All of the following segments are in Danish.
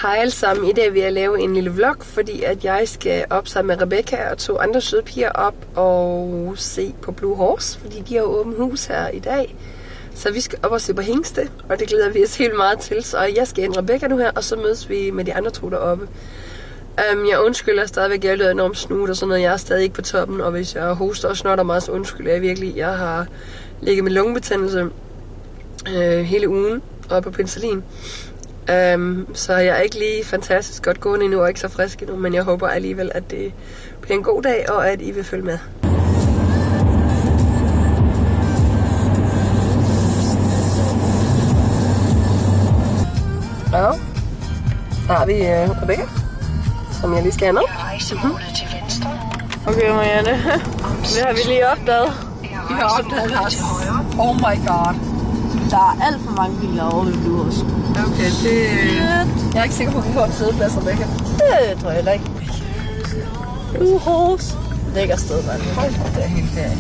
Hej alle sammen, i dag vil jeg lave en lille vlog, fordi at jeg skal op sammen med Rebecca og 2 andre søde piger op og se på Blue Horse, fordi de har åbent hus her i dag. Så vi skal op og se på Hingste, og det glæder vi os helt meget til. Så jeg skal hente Rebecca nu her, og så mødes vi med de andre 2 deroppe. Jeg undskylder stadigvæk, jeg lyder enormt snudt og sådan noget. Jeg er stadig ikke på toppen, og hvis jeg hoster og snotter meget, så undskylder jeg virkelig. Jeg har ligget med lungebetændelse hele ugen og på penicillin. Så jeg er ikke lige fantastisk godt gående endnu og ikke så frisk endnu, men jeg håber alligevel, at det bliver en god dag, og at I vil følge med. Ja, så har vi Rebecca, som jeg lige skal have med. Okay, Marianne, det har vi lige opdaget. Vi har opdaget os. Oh my god. Der er alt for mange biler over ved Blue Horse. Okay, det... Jeg er ikke sikker på, at vi får en sædeplads, Rebecca. Det tror jeg heller ikke. Blue Horse. Lækker sted, mand. Det er helt ferie.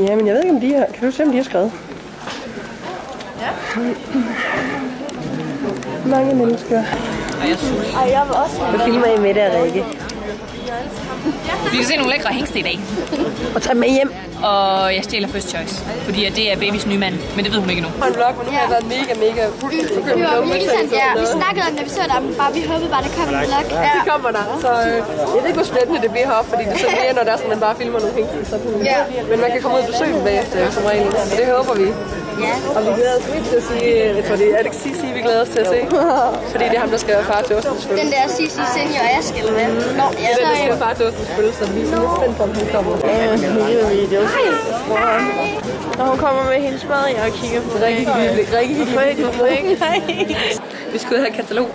Ja, men jeg ved ikke, om de har... Kan du se, om de har skrevet? Ja. Mange mennesker. Ej, jeg vil også... Hvad filmer I med der, Rikke? Vi kan se nogle lækre hængste i dag. Og tage med hjem. Og jeg stjæler first choice, fordi det er babys nye mand, men det ved hun ikke endnu. En vlog, hvor nu har jeg været mega fuld. Det var virkelig sådan, ja. Vi snakkede om, da vi så dem, bare vi håbede bare, der kom en vlog. Ja, de kommer der. Så jeg ved ikke, hvor spændende det bliver heroppe, fordi det er så mere, når der er sådan, man bare filmer nogle hængste. Ja. Men man kan komme ud og besøge dem bagefter, som regel. Så det håber vi. Ja. Og vi glæder os lidt til at sige, jeg tror det er Alex Sisi, vi glæder os til at se. Fordi det er ham, der skal være far til Ostens spil. Den der Sisi Senior Aske, eller hvad? Nå, ja, Det er den, der skal være far til Ostens spil, så vi er sådan lidt spændt på, om hun kommer. Hele video. Når hun kommer med hendes mad, jeg kigger på Rigtig hyggeligt. Vi skal ud og have katalog.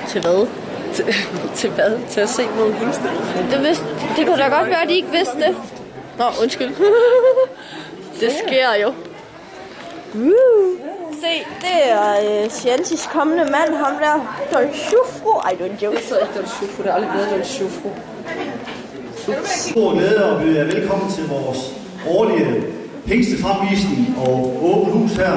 Til hvad? Til hvad? Til at se mod Hingste. Det kunne da godt være, at de ikke vidste det. Nå, undskyld. Det sker jo. Se, det er Scientis kommende mand, ham der. Don Shufro. Ej, du er en joke. Jeg sidder ikke Don Shufro, det er aldrig blevet Don Shufro. Stor glæde og byde jer velkommen til vores årlige hængstefremvisning og åbent hus her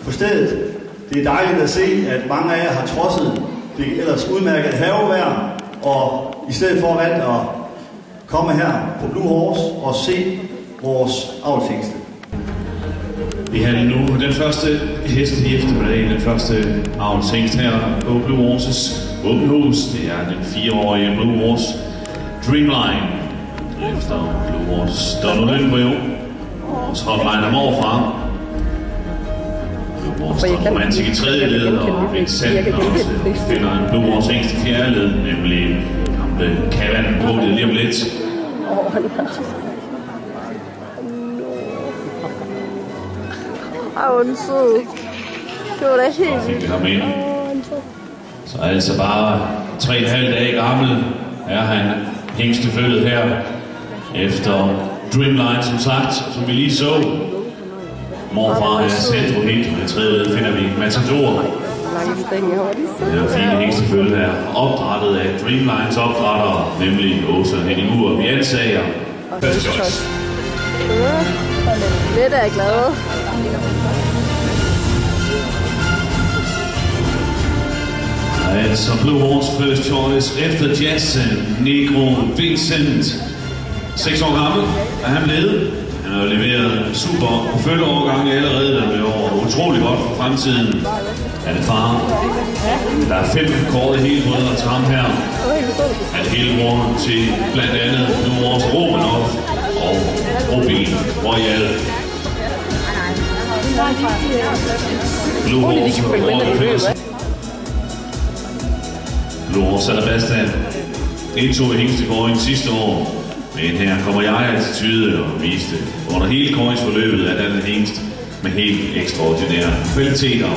på stedet. Det er dejligt at se, at mange af jer har trodset det ellers udmærkede havevejr, og i stedet for valgt at komme her på Blue Horse og se vores avlshængste. Vi har nu den første hest i eftermiddag, den første avlshængst her på Blue Horses åbent hus. Det er den 4-årige Blue Horse Dreamline. Efter Blue Horse Donald Lindbrev. Vores hotline er morfra. Blue Horse romantik i 3. led, og Vincent også finder en Blue Horse hængst i 4. led, nemlig gamle Kavan på det lige om lidt. Det var da helt Så fik vi ham ind. Så altså bare 3,5 dage gammel er han hængsteføddet her. Efter Dreamline, som sagt, som vi lige så. Morfar er centrohit, og i 3. led finder vi Matador. Det er fine hængsteføddet her. Opdrættet af Dreamlines opdrættere, nemlig Åsa Henning Ur, vi ansager. First choice. lidt er jeg glad. Altså Blue Horse first choice efter Jackson, Negro Vincent. 6 år gammel er han blevet. Han har leveret super følgeovergange allerede, der bliver utrolig godt for fremtiden. Han er far. Der er 5 korte helbrødre til ham her. Han helbror til blandt andet Blue Horse Romanov og Rubin Royal. Blue Horse for Blue Horse Alabasta indtog i hængstekåring sidste år. Men her kommer jeg attitude og viste under hele kåringsforløbet af den hængst med helt ekstraordinære kvaliteter.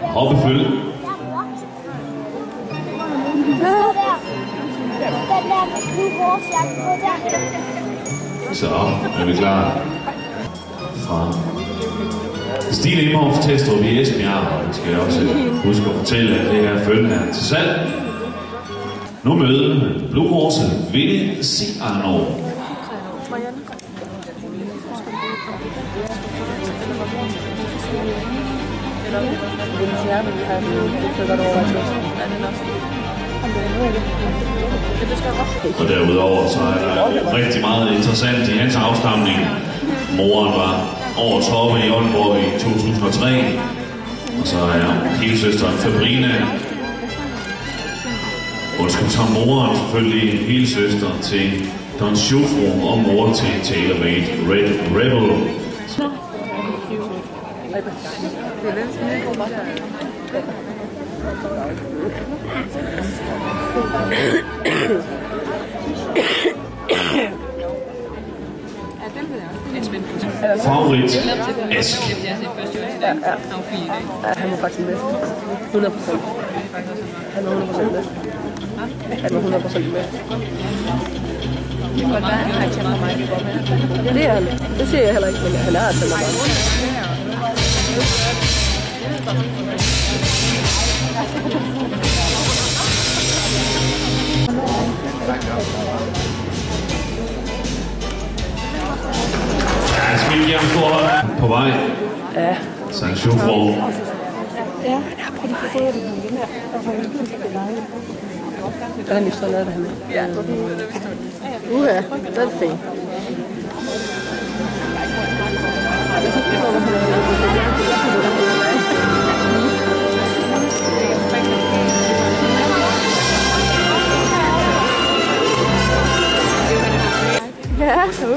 Hoppefølge. Så er vi klar. Fra Stine Imhoff Testrup i Esbjerg. Vi skal også huske at fortælle, at det her følge er til salg. Nu møder Blue Horse Vinnie Ciano. Og derudover så er der rigtig meget interessant i hans afstamning. Moren var over toppe i Aalborg i 2003. Og så er helsøsteren Fabrina. Undskyld, så moren selvfølgelig helsøster til Don Schufro og mor til TaylorMade Red Rebel. Favorit Ask. Ja, han var faktisk bedst. 100%. Han var 100% bedst. Han var 100% bedst. Ja, det er han. Det siger jeg heller ikke, men han er altså bare. Ja, skal vi gerne stå på vej. Ja. Sankt Schufro. Ja, jeg har prøvet at få det med den her. Hvordan er sådan noget, der henne? Ja. Uha, den er fin.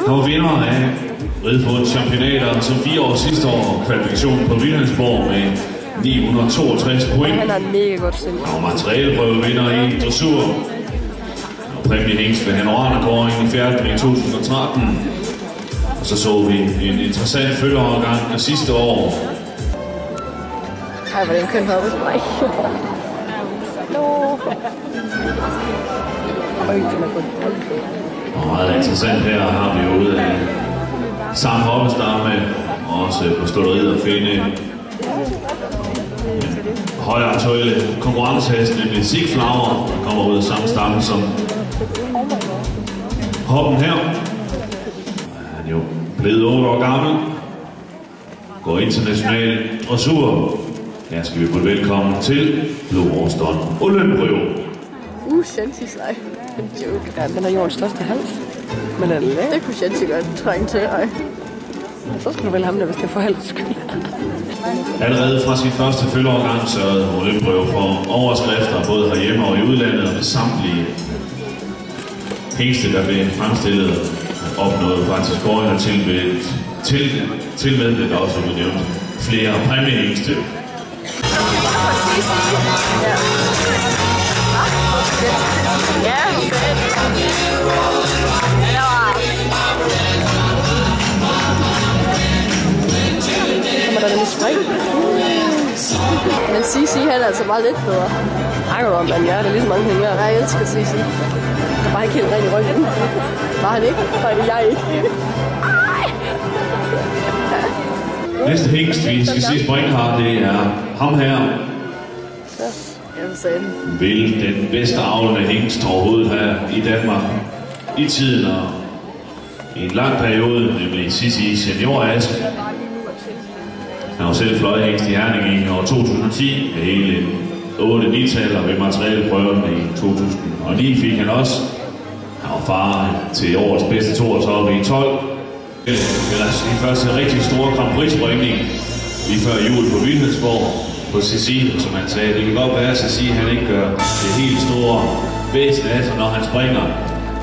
Han var vinder af Ridefodens championater, som 4 år sidste år kvalifikationen på Vilhelmsborg med 962 point. Han har en mega godt sind. Han var materialeprøvevinder i dressur. Og præmiehængst ved Hanoranerkåringen i færden i 2013. Og så vi en interessant følgeovergang af sidste år. Ej, hvor er det en køn hoppe til mig. Og meget interessant her har vi ude af samme hoppestamme, og også på ståleriet at finde en højaktuelle konkurrencehest, nemlig Sigflower, der kommer ud af samme stamme som hoppen her. Han er jo blevet 8 år gammel, går international dressur. Her skal vi putte velkommen til Blue Horse Don Olymprøve. Shanti sig. En joke. Ja, den er jordens største hals. Men den er lav. Det kunne Shanti godt trænge til, ej. Så skulle du vel ham der, hvis det er for hals skyld. Allerede fra sin første følgeovergang sørgede Olymprøve for overskrifter, både herhjemme og i udlandet, med samtlige hengste, der blev fremstillet, opnåede faktisk årene og tilmed der også blev nævnt flere præmiehængste. Men Sisi, han er altså meget lidt bedre. Snakker du om, man er der lige så mange hænger. Jeg elsker Sisi. Jeg er bare ikke helt rent i ryggen. Var han ikke? Nej, det er jeg ikke. Næste hængst, vi skal se springe her, det er ham her. Vil den bedste avlende hængst overhovedet her i Danmark i tiden og i en lang periode, nemlig Sisi Senior Ask. Han var selv fløjehængst i Herning i år 2010 med hele 8-9-taller ved materialeprøven i 2009 fik han også. Han var far til årets bedste 2-årshoppe i 12. Det er sin første rigtig store Grand Prix-springning lige før jul på Vilhelmsborg på Sisi, som han sagde. Det kan godt være, at Sisi han ikke gør det helt store væsen af sig, når han springer.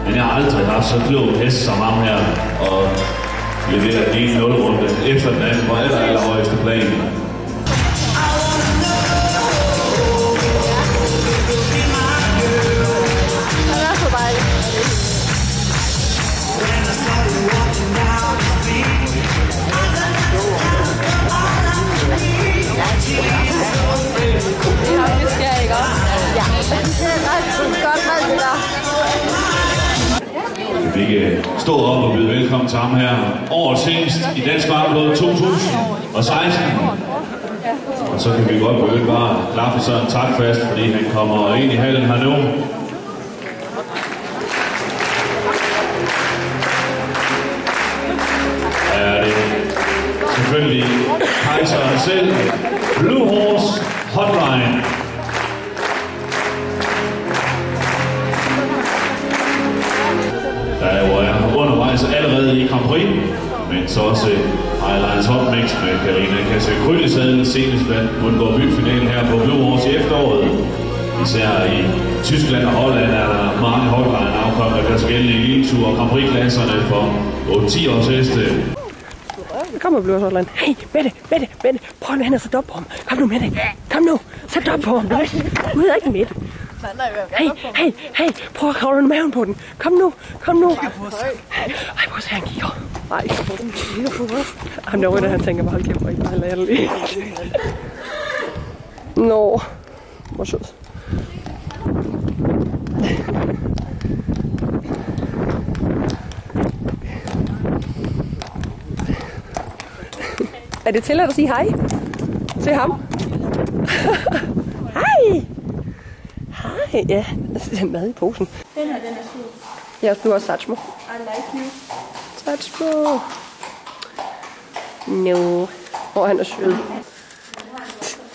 Men jeg har aldrig haft så klog en hest som ham her, og leverer den ene 0-runde efter den anden på allerhøjeste plan. Vi kan stå op og byde velkommen til ham her. Årets hængst i Dansk Varmblod 2016. Og så kan vi godt begynde bare at klappe så en tak fast, fordi han kommer ind i hallen her nu. Er det selvfølgelig kejseren selv, Blue Horse Hotline. Der er jo undervejs allerede i Grand Prix, men så også Highlights Hot Mix med Karina Kasse Kryllesadel senest blandt Bundgaard By-finalen her på Blue Horse i efteråret. Især i Tyskland og Holland er der mange hotline afkom, der kan så gælde i lille tur og Grand Prix-klasserne for 8-10 års heste. Kom og Blue Horse Hotline. Hey, Mette, prøv nu hen og sætte op på ham. Kom nu, Mette. Kom nu, sæt op på ham. Du hedder ikke Mette. Hey, prøv at kravle maven på den. Kom nu. Ej, prøv at se, han kigger. Ej, ham der rytter, han tænker bare, hold kæft, hvor ikke bare latterlig. Nå, hvor sød. Er det tilladt at sige hej? Se ham. Hej! Hej, ja. Det er mad i posen. Den er sød. Ja, du er også Satchmo. I like you. Satchmo. No. Hvor han er sød.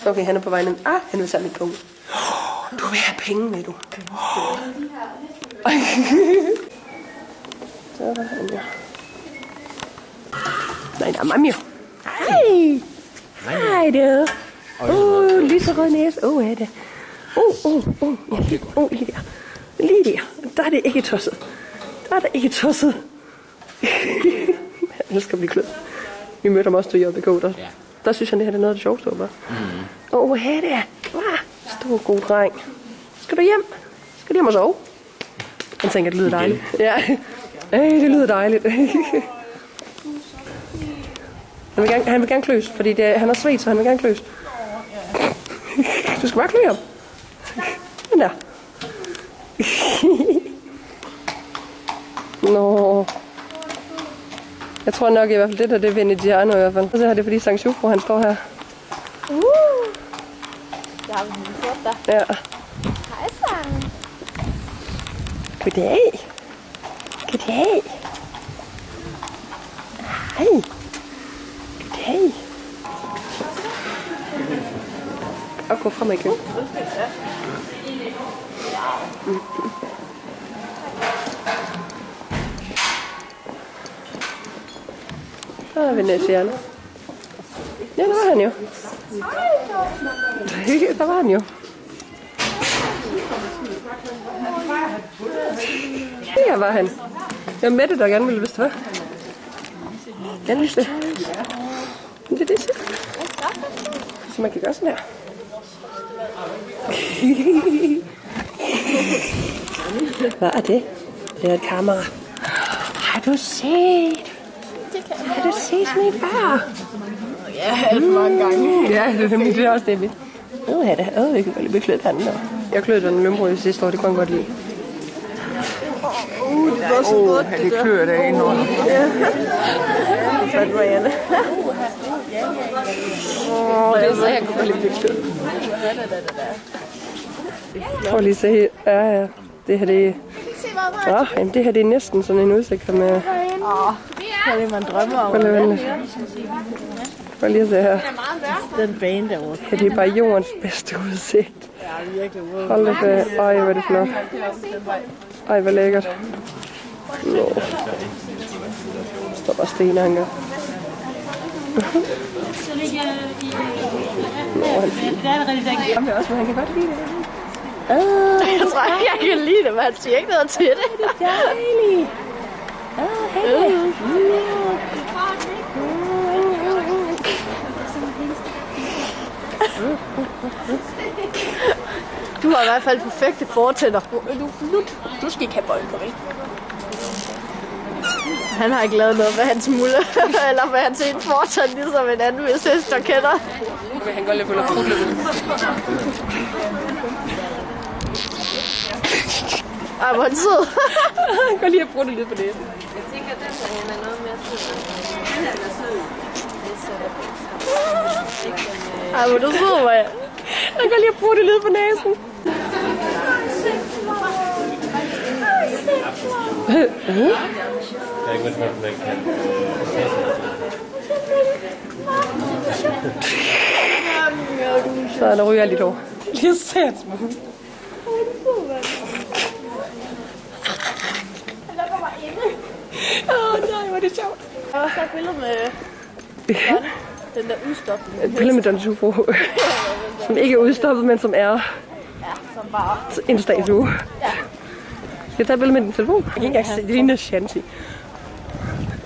Okay, han er på vej ned. Han vil tage lidt punkt. Du vil have penge med, du. Så var han jo. Nej, der er mamma. Hej. Hej, du. Lyserød næse. Er det. Ja, lige der. Lige der. Der er det ikke tosset. Jeg elsker at blive klød. Vi mødte ham også til JBK. Der synes han, det her er noget af det sjoveste. Her det er. Stor god dreng. Skal du hjem og sove? Han tænker, det lyder dejligt. Ja. Det lyder dejligt. Han vil gerne kløs, fordi han har svedt, så han vil gerne kløs. Du skal bare klø ham. Den der. Nå. Jeg tror nok i hvert fald, det er Veneziano i hvert fald. Så her det er fordi Sankt Jufro, han står her. Jeg har en sort der. Ja. Hej, Sang. Goddag. Hej. Goddag. Og gå frem i køen. Der er Veneziano. Ja, der var han jo. Der var han jo. Her var han. Jeg Mette, der gerne ville, hvis det var. Gerne hvis det. Det er det, så. Så man kan gøre sådan her. Hvad er det? Det er et kamera. Har du set sådan et før? Ja, alt for mange gange. Ja, det er også det, vi. Jeg kan godt lide beklædt handen. Jeg klødte den lømbrød sidste år, det kunne jeg godt lide. Det var så godt, det klør der enormt. Ja. Sådan var Janne. Det er så, jeg kunne godt lide beklædt. Prøv lige at se her. Ja. Det her, det er... jamen, det her, det er næsten sådan en udsigt med... Det er det, man drømmer om. Prøv lige at se her. Den bane derovre. Ja, det er bare jordens bedste udsigt. Hold da bag. Ej, hvor er det flot. Ej, hvor lækkert. Nå. Der står bare stenanker. Nå, han fint. Jamen, også, men han kan godt lide det. Jeg tror ikke, jeg kan lide det, men han siger ikke noget til det. Det er dejligt. Hej. Du har i hvert fald perfekte fortænder. Du skal ikke have bolden på, vel? Han har ikke lavet noget med hans mulle, eller med hans ene fortænd, ligesom en anden, hvis søster kender. Okay, han går lidt på noget prudle. Ej, hvor er han sød. Han går lige og prutte lidt på næsen. Jeg tænker, at den er noget mere sød. Han er sød. Ej, hvor er du sød, Maja. Han går lige og prutte lidt på næsen. Så der ryger jeg lidt over. Lige sæt mig. Nej, hvor er det sjovt. Jeg har et billede med den der udstoppede. Et billede med Don Sufo. Som ikke er udstoppet, men som er Som bare... en statue. Ja. Skal jeg tage et billede med din telefon? Jeg kan ikke engang se. Det ligner Shanti.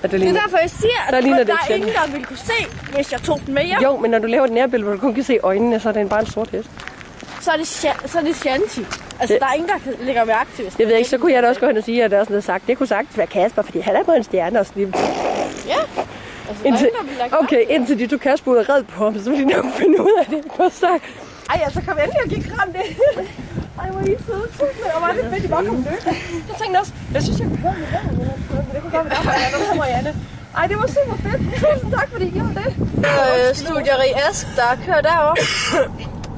Det er derfor, jeg siger, at der er ingen, der ville kunne se, hvis jeg tog den med hjem. Jo, men når du laver et nærbillede, hvor du kun kan se øjnene, så er det bare en sort hest. Så er det Shanti. Altså, der er ingen, der kan lægge mærke til, hvis jeg ved ikke, så kunne jeg da også gå hen og sige, at der er sådan noget sagt. Det kunne sagtens være Kasper, fordi han er på en stjerne og sådan. Ja. Altså, okay, indtil de to Kasper ud og red på ham, så ville de nok finde ud af det. Godt sagt. Ej, altså, kom endelig og gik frem det. Ej, hvor er I søde. Tusind, og var det fedt, I bare kom løbende. Jeg tænkte også, jeg synes, jeg kunne høre med det. Det kunne godt være, Marianne. Ej, det var super fedt. Tusind tak, fordi I gjorde det. Studieri Ask, der kører derovre.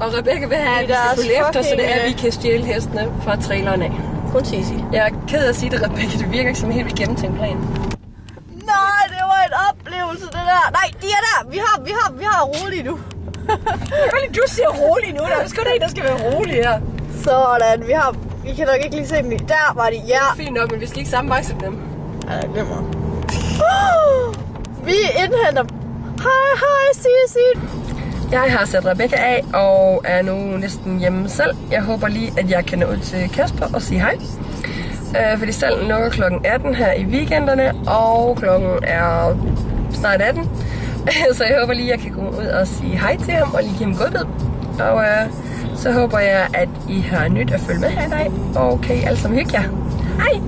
Og Rebecca vil have, at vi skal følge efter, så det er, at vi kan stjæle hestene fra traileren af. Kun Sisi. Jeg er ked af at sige det, Rebecca. Det virker ikke som en helt gennemtænkt plan. Nej, det var en oplevelse, det der. Nej, de er der. Vi har roligt nu. Du siger rolig nu. Der er sgu da en, der skal være rolig her. Sådan, vi kan nok ikke lige se dem. Der var de, ja. Det er fint nok, men vi skal ikke samme vej som dem. Ja, jeg glemmer. Vi indhenter. Hej, Sisi. Jeg har sat Rebecca af og er nu næsten hjemme selv. Jeg håber lige, at jeg kan nå ud til Kasper og sige hej. Fordi stallen lukker kl. 18 her i weekenderne, og klokken er snart 18. Så jeg håber lige, at jeg kan gå ud og sige hej til ham og lige give ham godbid. Og så håber jeg, at I har nyt at følge med her i dag. Og kan I alle sammen hygge jer. Hej!